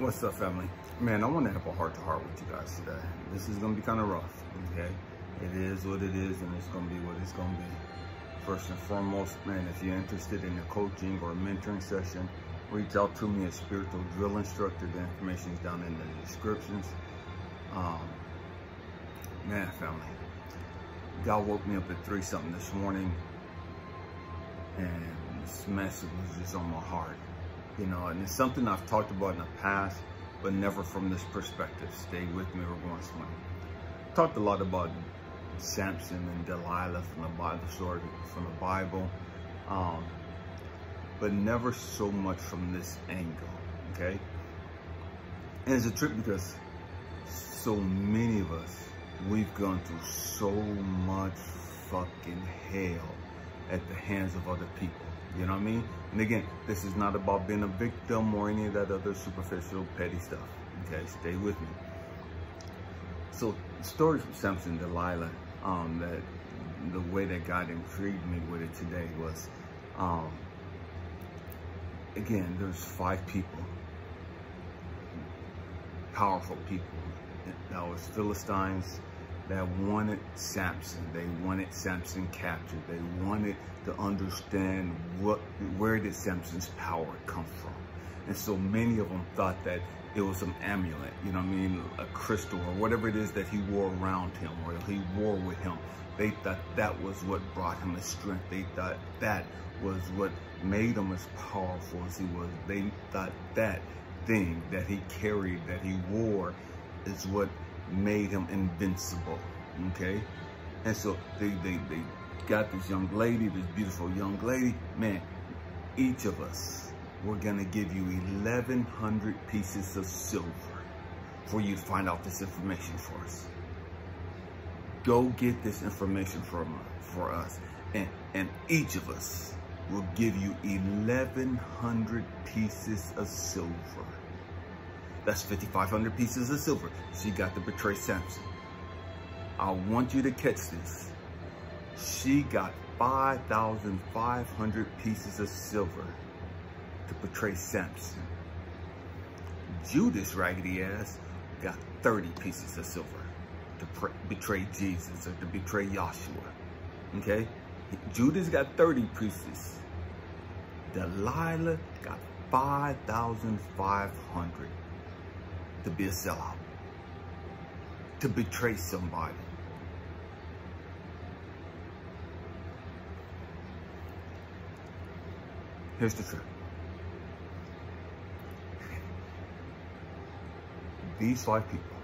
What's up, family? Man, I want to have a heart-to-heart with you guys today. This is going to be kind of rough, okay? It is what it is, and it's going to be what it's going to be. First and foremost, man, if you're interested in a coaching or a mentoring session, reach out to me as Spiritual Drill Instructor. The information is down in the descriptions. Man, family, God woke me up at 3-something this morning, and this message was just on my heart. You know, and it's something I've talked about in the past, but never from this perspective. Stay with me, we're going swimming. Talked a lot about Samson and Delilah from the Bible story, from the Bible, but never so much from this angle, okay? And it's a trip because so many of us, we've gone through so much fucking hell at the hands of other people. You know what I mean? And again, this is not about being a victim or any of that other superficial, petty stuff. Okay, stay with me. So, the story from Samson and Delilah, that the way that God intrigued me with it today was, again, there's 5 people, powerful people. That was Philistines that wanted Samson. They wanted Samson captured. They wanted to understand where did Samson's power come from. And so many of them thought that it was an amulet, you know what I mean, a crystal or whatever it is that he wore around him or he wore with him. They thought that was what brought him his strength. They thought that was what made him as powerful as he was. They thought that thing that he carried, that he wore, is what made him invincible, okay? And so they got this young lady, this beautiful young lady. Man, each of us, we're gonna give you 1,100 pieces of silver for you to find out this information for us. Go get this information for us, and each of us will give you 1,100 pieces of silver. That's 5,500 pieces of silver. She got to betray Samson. I want you to catch this. She got 5,500 pieces of silver to betray Samson. Judas, raggedy ass, got 30 pieces of silver to betray Jesus or to betray Joshua. Okay? Judas got 30 pieces. Delilah got 5,500 to be a sellout, to betray somebody. Here's the truth. These 5 people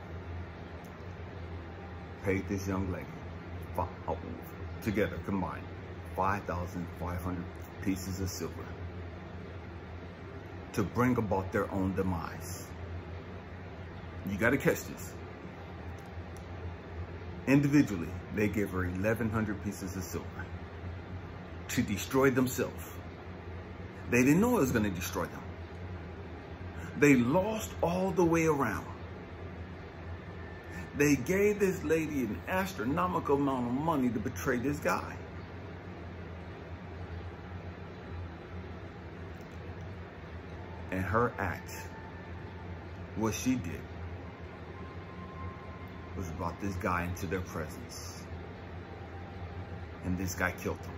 paid this young lady, together combined, 5,500 pieces of silver to bring about their own demise. You got to catch this. Individually, they gave her 1,100 pieces of silver to destroy themselves. They didn't know it was going to destroy them. They lost all the way around. They gave this lady an astronomical amount of money to betray this guy. And her act, what she did, was brought this guy into their presence. And this guy killed him.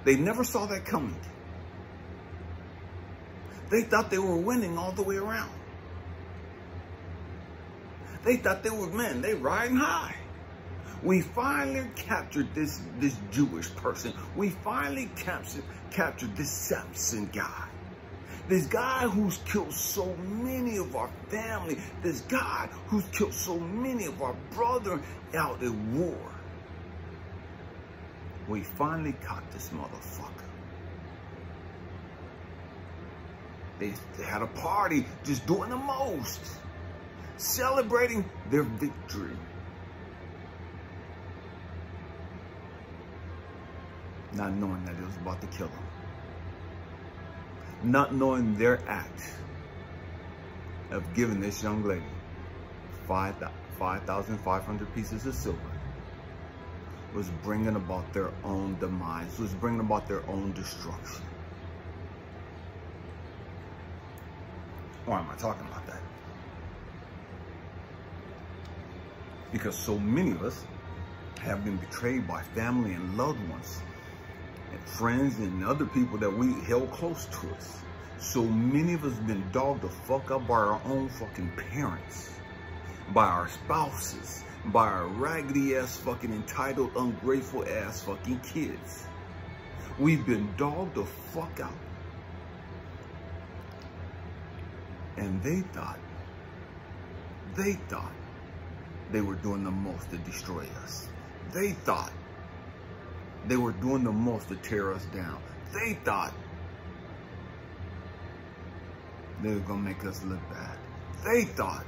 They never saw that coming. They thought they were winning all the way around. They thought they were men. They riding high. We finally captured this Jewish person. We finally captured this Samson guy. This guy who's killed so many of our family. This guy who's killed so many of our brothers out at war. We finally caught this motherfucker. They had a party just doing the most. Celebrating their victory. Not knowing that it was about to kill them. Not knowing their act of giving this young lady 5,500 pieces of silver was bringing about their own demise, was bringing about their own destruction. Why am I talking about that? Because so many of us have been betrayed by family and loved ones and friends and other people that we held close to us. So many of us been dogged the fuck up by our own fucking parents, by our spouses, by our raggedy ass fucking entitled, ungrateful ass fucking kids. We've been dogged the fuck out. And they thought they were doing the most to destroy us. They thought they were doing the most to tear us down. They thought they were gonna make us look bad. They thought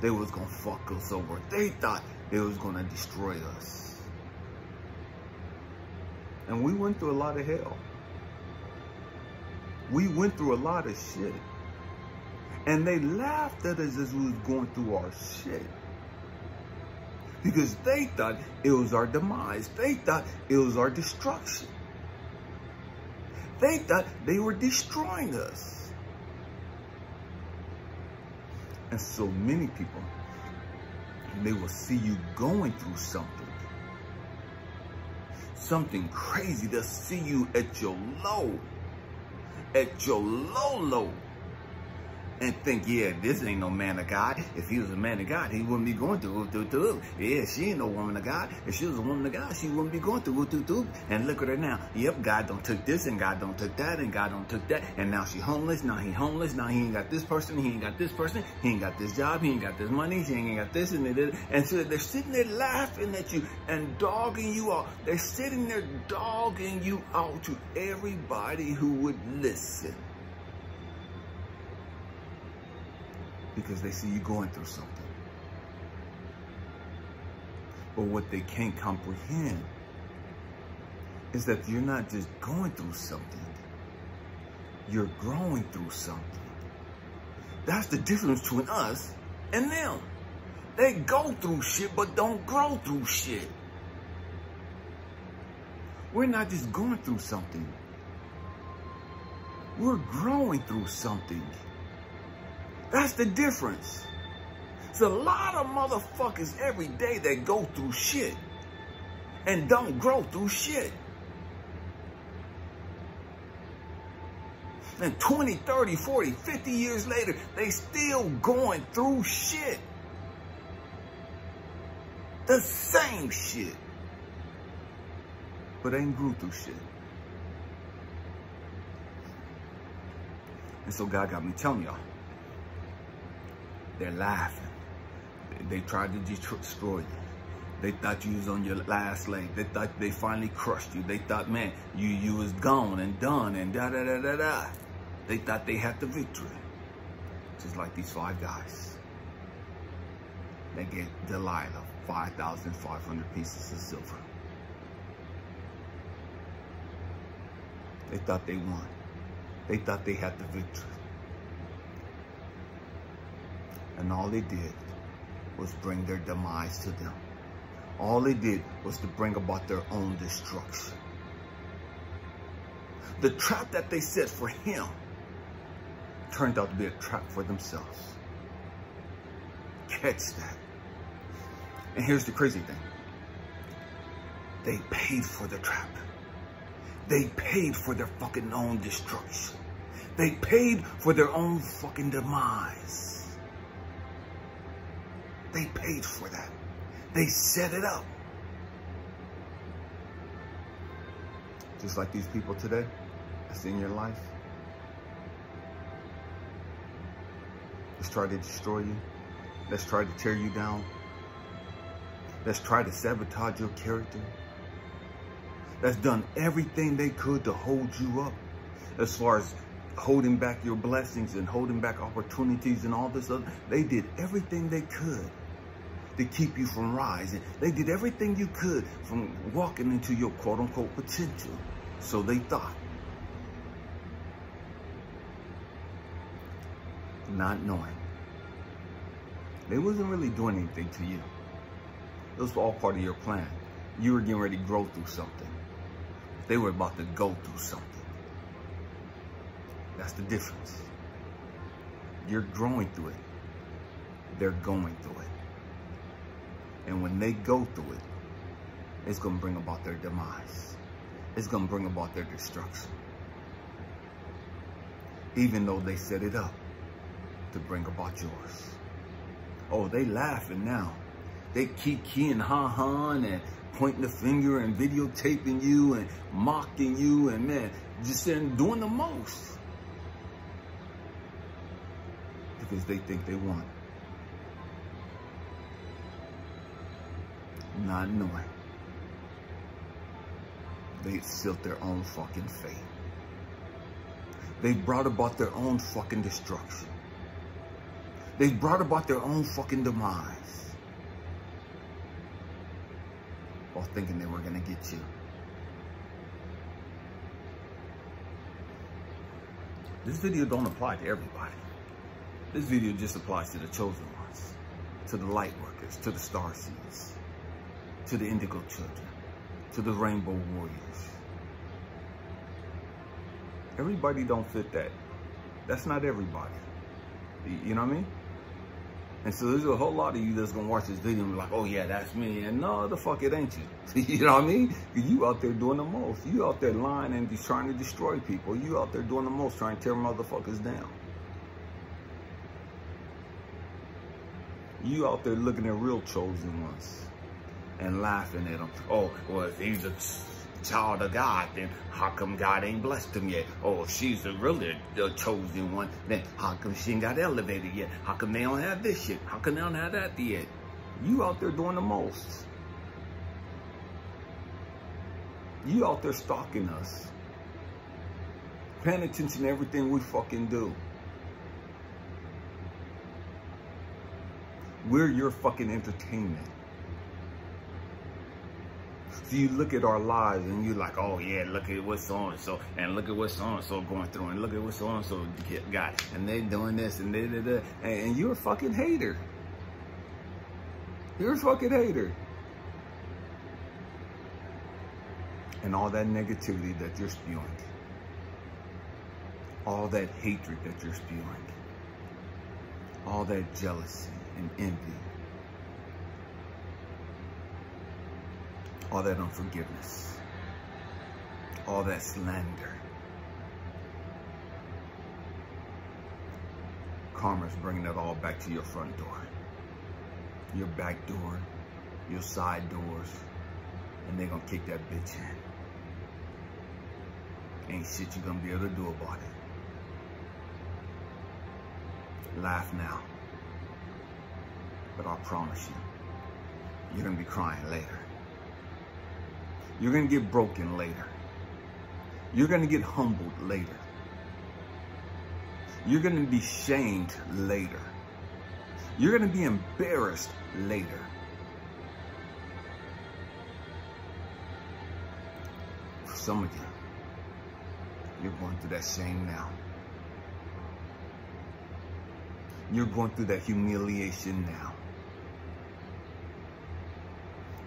they was gonna fuck us over. They thought they was gonna destroy us. And we went through a lot of hell. We went through a lot of shit. And they laughed at us as we was going through our shit. Because they thought it was our demise. They thought it was our destruction. They thought they were destroying us. And so many people, they will see you going through something crazy. They'll see you at your low, low. And think, yeah, this ain't no man of God. If he was a man of God, he wouldn't be going through. Yeah, she ain't no woman of God. If she was a woman of God, she wouldn't be going through. And look at her now. Yep, God don't took this, and God don't took that, and God don't took that. And now she homeless. Now he homeless. Now he ain't got this person. He ain't got this person. He ain't got this job. He ain't got this money. She ain't got this and that. And so they're sitting there laughing at you and dogging you out. They're sitting there dogging you out to everybody who would listen. Because they see you going through something. But what they can't comprehend is that you're not just going through something. You're growing through something. That's the difference between us and them. They go through shit, but don't grow through shit. We're not just going through something. We're growing through something. That's the difference. It's a lot of motherfuckers every day that go through shit and don't grow through shit. And 20, 30, 40, 50 years later, they still going through shit. The same shit. But ain't grew through shit. And so God got me telling y'all, they're laughing. They tried to destroy you. They thought you was on your last leg. They thought they finally crushed you. They thought, man, you was gone and done and da-da-da-da-da. They thought they had the victory. Just like these 5 guys. They gave Delilah 5,500 pieces of silver. They thought they won. They thought they had the victory. And all they did was bring their demise to them. All they did was to bring about their own destruction. The trap that they set for him turned out to be a trap for themselves. Catch that. And here's the crazy thing. They paid for the trap. They paid for their fucking own destruction. They paid for their own fucking demise. They paid for that. They set it up. Just like these people today that's in your life. Let's try to destroy you. Let's try to tear you down. Let's try to sabotage your character. That's done everything they could to hold you up. As far as holding back your blessings and holding back opportunities and all this other. They did everything they could to keep you from rising. They did everything you could from walking into your quote-unquote potential. So they thought. Not knowing. They wasn't really doing anything to you. It was all part of your plan. You were getting ready to grow through something. They were about to go through something. That's the difference. You're growing through it. They're going through it. And when they go through it, it's going to bring about their demise. It's going to bring about their destruction. Even though they set it up to bring about yours. Oh, they laughing now. They kiki-keying, ha-haing, and pointing the finger and videotaping you and mocking you and, man, just saying, doing the most. Because they think they won. Not knowing. They sealed their own fucking fate. They brought about their own fucking destruction. They brought about their own fucking demise. While thinking they were gonna get you. This video don't apply to everybody. This video just applies to the chosen ones, to the light workers, to the star seeds, to the indigo children, to the rainbow warriors. Everybody don't fit that. That's not everybody. You know what I mean? And so there's a whole lot of you that's gonna watch this video and be like, oh yeah, that's me. And no, the fuck it ain't you. You know what I mean? You out there doing the most. You out there lying and just trying to destroy people. You out there doing the most, trying to tear motherfuckers down. You out there looking at real chosen ones and laughing at them. Oh, well, if he's a child of God, then how come God ain't blessed him yet? Oh, if she's really the chosen one, then how come she ain't got elevated yet? How come they don't have this shit? How come they don't have that yet? You out there doing the most. You out there stalking us. Paying attention to everything we fucking do. We're your fucking entertainment. So you look at our lives and you're like, oh yeah, look at what so-and-so, and look at what so-and-so going through, and look at what so-and-so got, and they doing this, and and you're a fucking hater. You're a fucking hater. And all that negativity that you're spewing, all that hatred that you're spewing, all that jealousy and envy, all that unforgiveness, all that slander. Karma's bringing it all back to your front door, your back door, your side doors, and they're gonna kick that bitch in. Ain't shit you gonna be able to do about it. Laugh now, but I promise you, you're gonna be crying later. You're going to get broken later. You're going to get humbled later. You're going to be shamed later. You're going to be embarrassed later. For some of you, you're going through that shame now. You're going through that humiliation now.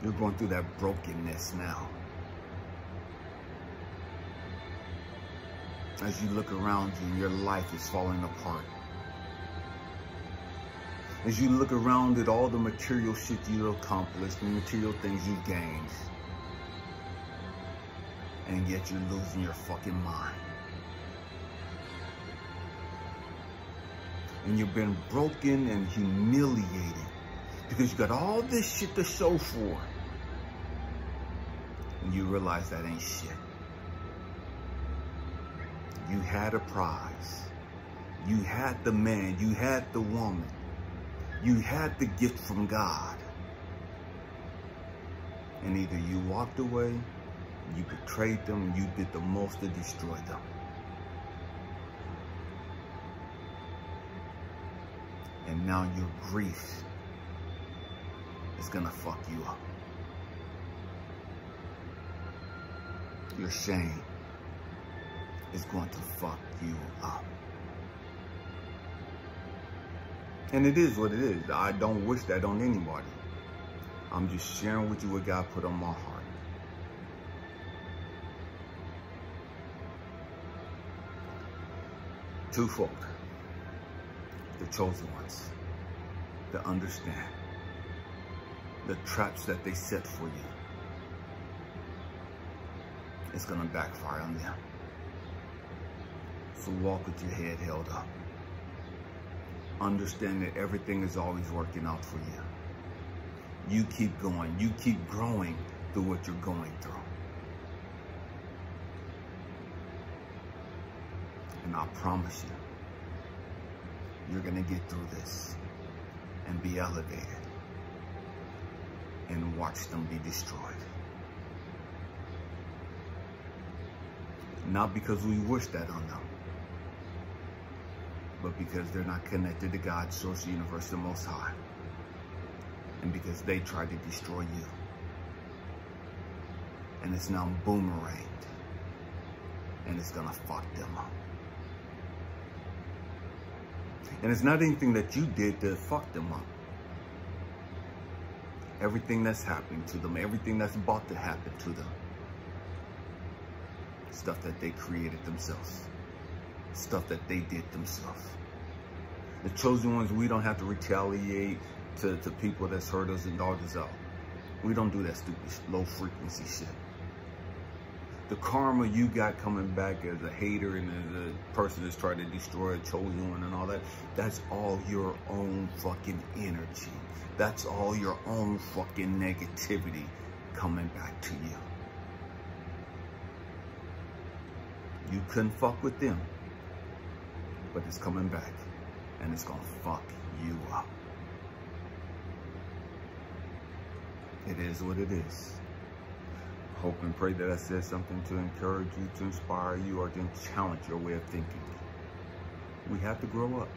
You're going through that brokenness now. As you look around you and your life is falling apart. As you look around at all the material shit you've accomplished, the material things you've gained. And yet you're losing your fucking mind. And you've been broken and humiliated. Because you got all this shit to show for. And you realize that ain't shit. You had a prize. You had the man. You had the woman. You had the gift from God. And either you walked away, you betrayed them, you did the most to destroy them. And now your grief is gonna fuck you up. Your shame is going to fuck you up. And it is what it is. I don't wish that on anybody. I'm just sharing with you what God put on my heart. Twofold. the chosen ones, that understand the traps that they set for you. It's going to backfire on them. So walk with your head held up. Understand that everything is always working out for you. You keep going. You keep growing through what you're going through. And I promise you, you're going to get through this and be elevated and watch them be destroyed. Not because we wish that on them, but because they're not connected to God, source, universe, the Most High. And because they tried to destroy you. And it's now boomeranged. And it's gonna fuck them up. And it's not anything that you did to fuck them up. Everything that's happening to them, everything that's about to happen to them, stuff that they created themselves, stuff that they did themselves. The chosen ones, we don't have to retaliate to people that's hurt us and dogged us out. We don't do that stupid low frequency shit. The karma you got coming back as a hater and as a person that's trying to destroy a chosen one and all that, that's all your own fucking energy. That's all your own fucking negativity coming back to you. You couldn't fuck with them, but it's coming back and it's gonna fuck you up. It is what it is. Hope and pray that I said something to encourage you, to inspire you, or to challenge your way of thinking. We have to grow up.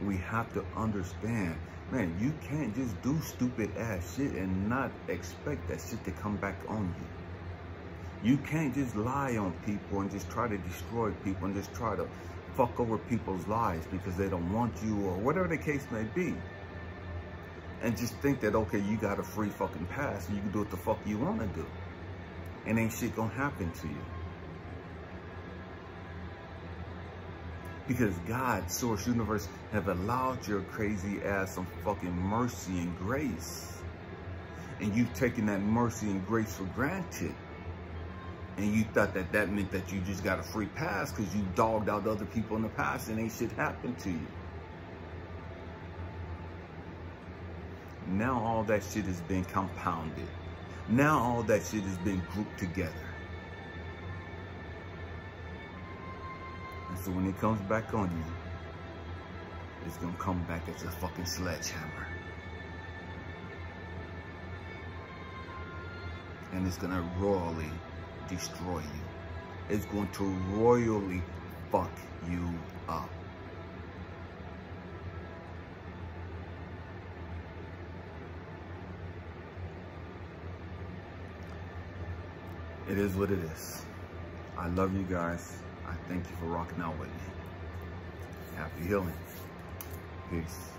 We have to understand, man, you can't just do stupid ass shit and not expect that shit to come back on you. You can't just lie on people and just try to destroy people and just try to fuck over people's lives because they don't want you or whatever the case may be. And just think that, okay, you got a free fucking pass and you can do what the fuck you want to do. And ain't shit gonna happen to you. Because God, source, universe have allowed your crazy ass some fucking mercy and grace. And you've taken that mercy and grace for granted. And you thought that that meant that you just got a free pass because you dogged out other people in the past and ain't shit happened to you. Now all that shit has been compounded. Now all that shit has been grouped together. And so when it comes back on you, it's gonna come back as a fucking sledgehammer. And it's gonna royally destroy you. It's going to royally fuck you up. It is what it is. I love you guys. I thank you for rocking out with me. Happy healing. Peace.